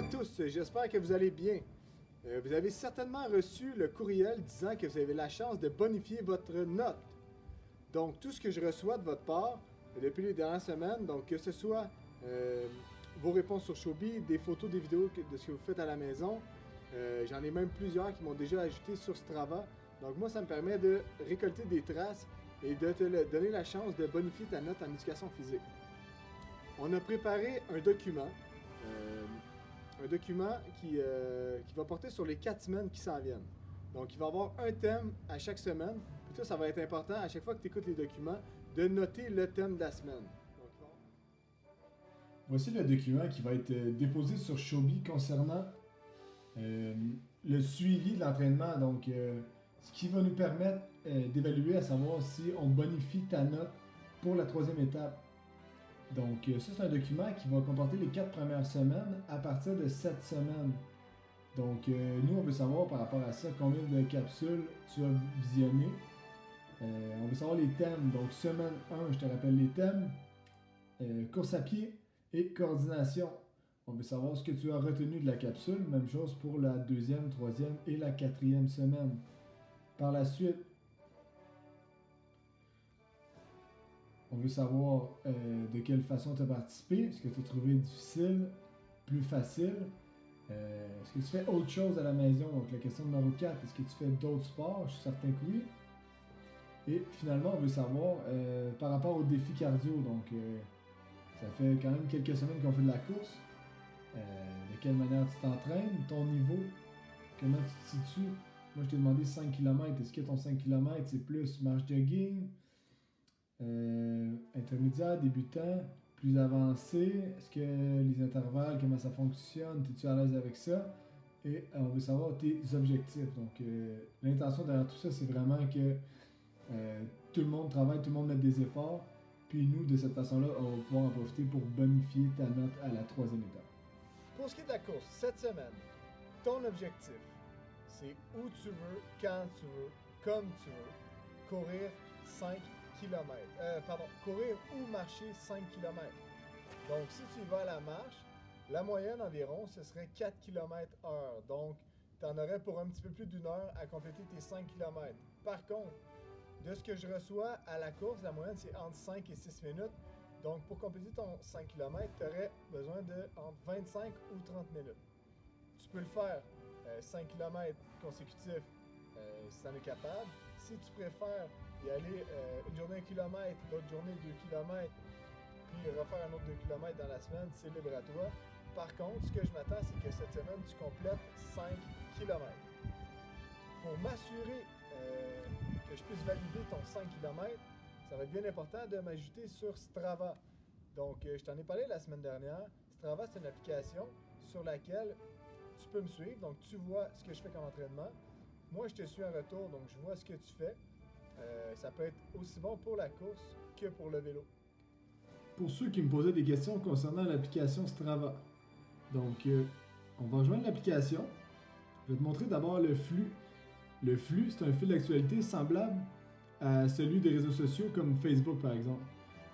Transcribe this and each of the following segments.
tous, j'espère que vous allez bien. Vous avez certainement reçu le courriel disant que vous avez la chance de bonifier votre note. Donc, tout ce que je reçois de votre part depuis les dernières semaines, donc que ce soit vos réponses sur Showbie, des photos, des vidéos de ce que vous faites à la maison, j'en ai même plusieurs qui m'ont déjà ajouté sur Strava. Donc, moi, ça me permet de récolter des traces et de te donner la chance de bonifier ta note en éducation physique. On a préparé un document qui va porter sur les 4 semaines qui s'en viennent. Donc, il va y avoir un thème à chaque semaine. Puis ça va être important à chaque fois que tu écoutes les documents de noter le thème de la semaine. Voici le document qui va être déposé sur Showbie concernant le suivi de l'entraînement. Donc, ce qui va nous permettre d'évaluer à savoir si on bonifie ta note pour la 3e étape. Donc, ça, c'est un document qui va comporter les 4 premières semaines à partir de 7 semaines. Donc, nous, on veut savoir par rapport à ça combien de capsules tu as visionné. On veut savoir les thèmes. Donc, semaine 1, je te rappelle les thèmes. Course à pied et coordination. On veut savoir ce que tu as retenu de la capsule. Même chose pour la 2e, 3e et la 4e semaine. Par la suite, on veut savoir de quelle façon tu as participé. Est-ce que tu as trouvé difficile, plus facile? Est-ce que tu fais autre chose à la maison? Donc la question numéro 4, est-ce que tu fais d'autres sports? Je suis certain que oui. Et finalement, on veut savoir par rapport au défi cardio. Donc ça fait quand même quelques semaines qu'on fait de la course. De quelle manière tu t'entraînes? Ton niveau? Comment tu te situes? Moi, je t'ai demandé 5 km. Est-ce que ton 5 km, c'est plus marche jogging? Intermédiaire, débutant, plus avancé, est-ce que les intervalles, comment ça fonctionne, es-tu à l'aise avec ça? Et on veut savoir tes objectifs. Donc l'intention derrière tout ça, c'est vraiment que tout le monde travaille, tout le monde met des efforts, puis nous, de cette façon-là, on va pouvoir en profiter pour bonifier ta note à la 3e étape. Pour ce qui est de la course, cette semaine, ton objectif, c'est où tu veux, quand tu veux, comme tu veux, courir 5 km. Courir ou marcher 5 km. Donc, si tu y vas à la marche, la moyenne environ, ce serait 4 km heure. Donc, tu en aurais pour un petit peu plus d'1 heure à compléter tes 5 km. Par contre, de ce que je reçois à la course, la moyenne, c'est entre 5 et 6 minutes. Donc, pour compléter ton 5 km, tu aurais besoin de entre 25 ou 30 minutes. Tu peux le faire 5 km consécutifs si tu en es capable. Si tu préfères y aller une journée 1 km, l'autre journée 2 km, puis refaire un autre 2 km dans la semaine, c'est libre à toi. Par contre, ce que je m'attends, c'est que cette semaine, tu complètes 5 km. Pour m'assurer que je puisse valider ton 5 km, ça va être bien important de m'ajouter sur Strava. Donc, je t'en ai parlé la semaine dernière. Strava, c'est une application sur laquelle tu peux me suivre. Donc, tu vois ce que je fais comme entraînement. Moi, je te suis en retour, donc je vois ce que tu fais. Ça peut être aussi bon pour la course que pour le vélo. Pour ceux qui me posaient des questions concernant l'application Strava, donc on va rejoindre l'application. Je vais te montrer d'abord le flux. Le flux, c'est un fil d'actualité semblable à celui des réseaux sociaux comme Facebook par exemple.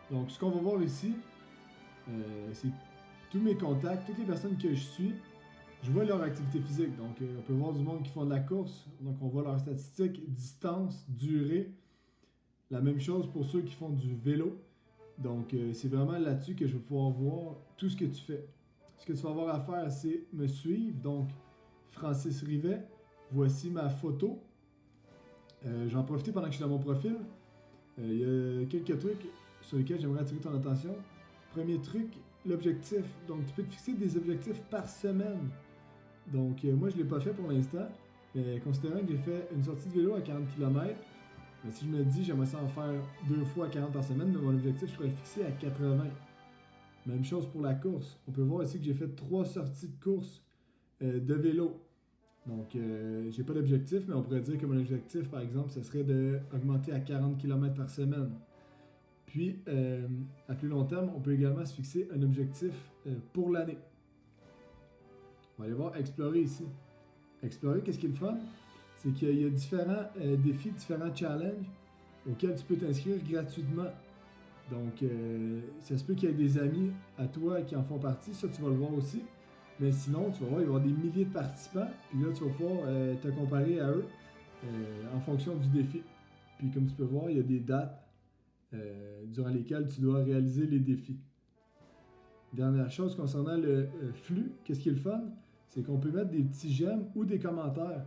Donc ce qu'on va voir ici, c'est tous mes contacts, toutes les personnes que je suis. Je vois leur activité physique, donc on peut voir du monde qui font de la course, donc on voit leurs statistiques, distance, durée. La même chose pour ceux qui font du vélo. Donc c'est vraiment là-dessus que je vais pouvoir voir tout ce que tu fais. Ce que tu vas avoir à faire, c'est me suivre. Donc Francis Rivet, voici ma photo. Je vais en profiter pendant que je suis dans mon profil. Il y a quelques trucs sur lesquels j'aimerais attirer ton attention. Premier truc, l'objectif. Donc tu peux te fixer des objectifs par semaine. Donc moi je ne l'ai pas fait pour l'instant. Mais considérant que j'ai fait une sortie de vélo à 40 km, mais si je me dis j'aimerais ça en faire 2 fois 40 par semaine, mais mon objectif je pourrais le fixer à 80. Même chose pour la course. On peut voir ici que j'ai fait 3 sorties de course de vélo. Donc j'ai pas d'objectif, mais on pourrait dire que mon objectif par exemple ce serait d'augmenter à 40 km par semaine. Puis à plus long terme, on peut également se fixer un objectif pour l'année. On va aller voir Explorer ici. Explorer, qu'est-ce qui est le fun? C'est qu'il y a différents défis, différents challenges auxquels tu peux t'inscrire gratuitement. Donc, ça se peut qu'il y ait des amis à toi qui en font partie. Ça, tu vas le voir aussi. Mais sinon, tu vas voir, il va y avoir des milliers de participants. Puis là, tu vas pouvoir te comparer à eux en fonction du défi. Puis comme tu peux voir, il y a des dates durant lesquelles tu dois réaliser les défis. Dernière chose concernant le flux, qu'est-ce qui est le fun? C'est qu'on peut mettre des petits j'aime ou des commentaires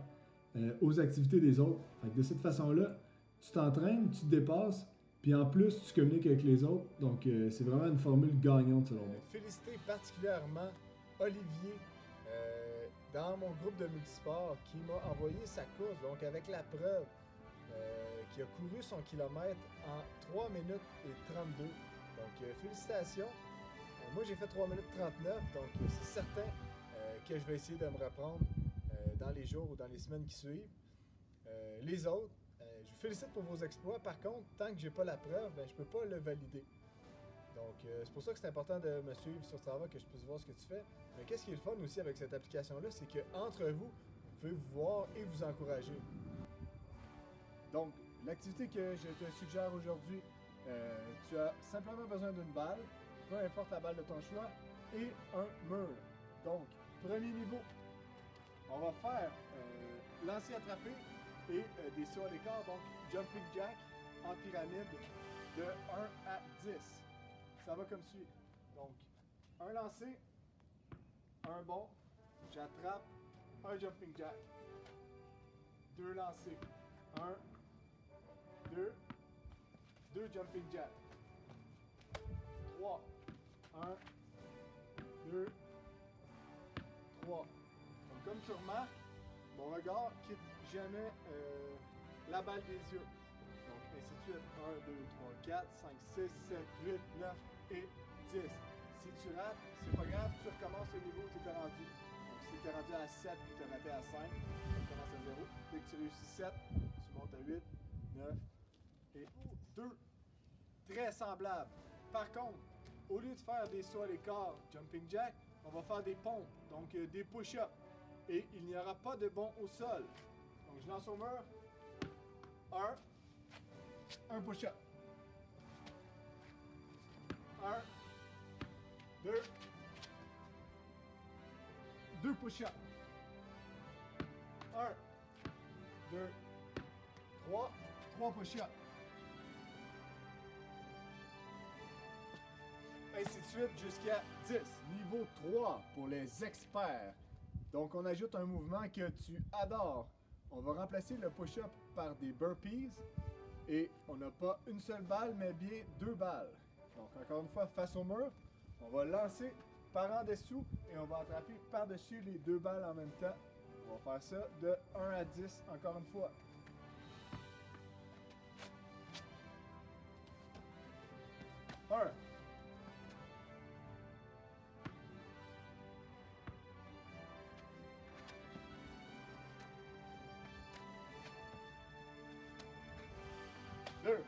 aux activités des autres. Fait que de cette façon-là, tu t'entraînes, tu te dépasses, puis en plus, tu communiques avec les autres. Donc, c'est vraiment une formule gagnante selon moi. Féliciter particulièrement Olivier dans mon groupe de multisport qui m'a envoyé sa course, donc avec la preuve, qui a couru son kilomètre en 3 minutes et 32. Donc, félicitations. Moi, j'ai fait 3 minutes 39, donc c'est certain que je vais essayer de me reprendre dans les jours ou dans les semaines qui suivent. Les autres, je vous félicite pour vos exploits. Par contre, tant que j'ai pas la preuve, je peux pas le valider. Donc, c'est pour ça que c'est important de me suivre sur Strava, que je puisse voir ce que tu fais. Mais qu'est-ce qui est le fun aussi avec cette application-là, c'est qu'entre vous, vous pouvez vous voir et vous encourager. Donc, l'activité que je te suggère aujourd'hui, tu as simplement besoin d'une balle, peu importe la balle de ton choix, et un mur. Donc, premier niveau, on va faire lancer attraper et des sauts à l'écart, donc jumping jack en pyramide de 1 à 10. Ça va comme suit. Donc, un lancer, un bond, j'attrape, un jumping jack. Deux lancers, 1, 2, 2 jumping jack. 3, 1, 2, 3. Donc, comme tu remarques, mon regard quitte jamais la balle des yeux. Donc, ainsi de suite. 1, 2, 3, 4, 5, 6, 7, 8, 9 et 10. Si tu rates, c'est pas grave, tu recommences au niveau où tu étais rendu. Donc, si tu es rendu à 7 et tu as raté à 5, tu recommences à 0. Dès que tu réussis 7, tu montes à 8, 9 et 2. Très semblable. Par contre, au lieu de faire des sauts à l'écart, jumping jack, on va faire des pompes, donc des push-ups. Et il n'y aura pas de bond au sol. Donc je lance au mur. 1 push-up. 1, 2, 2 push-ups. 1, 2, 3, 3 push-ups. Ainsi de suite jusqu'à 10. Niveau 3 pour les experts. Donc on ajoute un mouvement que tu adores. On va remplacer le push-up par des burpees. Et on n'a pas une seule balle, mais bien 2 balles. Donc encore une fois, face au mur, on va lancer par en dessous et on va attraper par-dessus les 2 balles en même temps. On va faire ça de 1 à 10 encore une fois. 1. 2.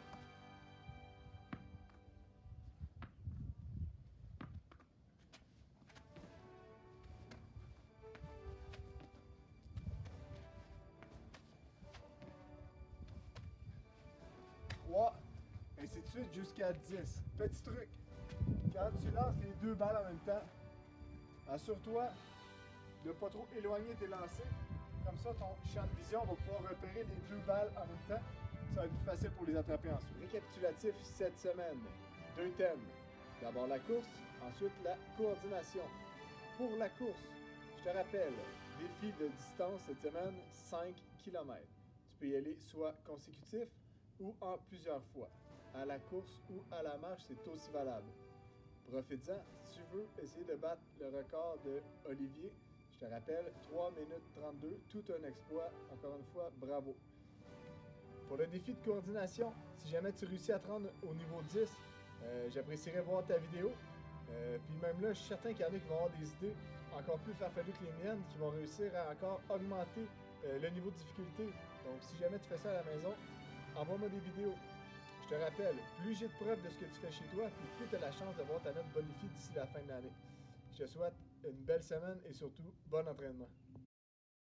3. Ainsi de suite jusqu'à 10. Petit truc, quand tu lances les 2 balles en même temps, assure-toi de ne pas trop éloigner tes lancers. Comme ça, ton champ de vision va pouvoir repérer les 2 balles en même temps. Ça va être plus facile pour les attraper ensuite. Récapitulatif cette semaine. 2 thèmes. D'abord la course, ensuite la coordination. Pour la course, je te rappelle, défi de distance cette semaine, 5 km. Tu peux y aller soit consécutif ou en plusieurs fois. À la course ou à la marche, c'est aussi valable. Profites-en, si tu veux essayer de battre le record de Olivier, je te rappelle, 3 minutes 32, tout un exploit. Encore une fois, bravo. Pour le défi de coordination, si jamais tu réussis à te rendre au niveau 10, j'apprécierais voir ta vidéo. Puis même là, je suis certain qu'il y en a qui vont avoir des idées encore plus farfelues que les miennes, qui vont réussir à encore augmenter le niveau de difficulté. Donc si jamais tu fais ça à la maison, envoie-moi des vidéos. Je te rappelle, plus j'ai de preuves de ce que tu fais chez toi, plus tu as la chance d'avoir ta note bonifiée d'ici la fin de l'année. Je te souhaite une belle semaine et surtout, bon entraînement.